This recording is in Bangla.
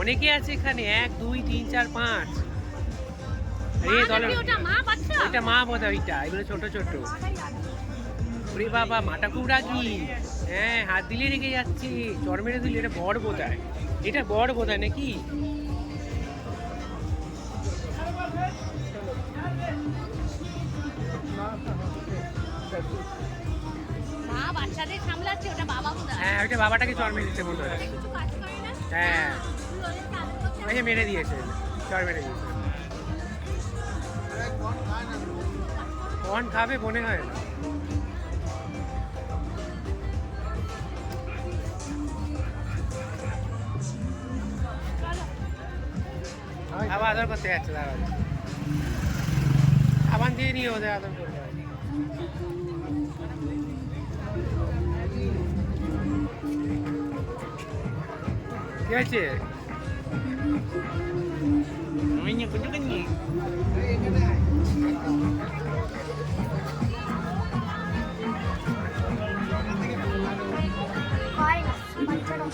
অনেকে আছে এখানে, 1 2 3 4 5। ওইটা মা বোধ হয়, ওইটা এগুলো ছোট ছোট। ওরে বাবা, মাটা খুব রাগি। হ্যাঁ, হাত দিলে রেগে যাচ্ছে, চর মেরে দিলে। এটা বড় বোধ হয়, এটা বড় বোধ হয় নাকি? হ্যাঁ, ওইটা বাবাটাকে চর মেরে দিচ্ছে বলতে হয়। হ্যাঁ, ওই যে মেরে দিয়েছে, চর মেরে দিয়েছে। কখন খাবে মনে হয় না। আবার আদর করতে যাচ্ছে, দাঁড়া সাবান দিয়ে নিয়ে ওদের আদর করতে হয়। কি হয়েছে? হয় না, বাচ্চারা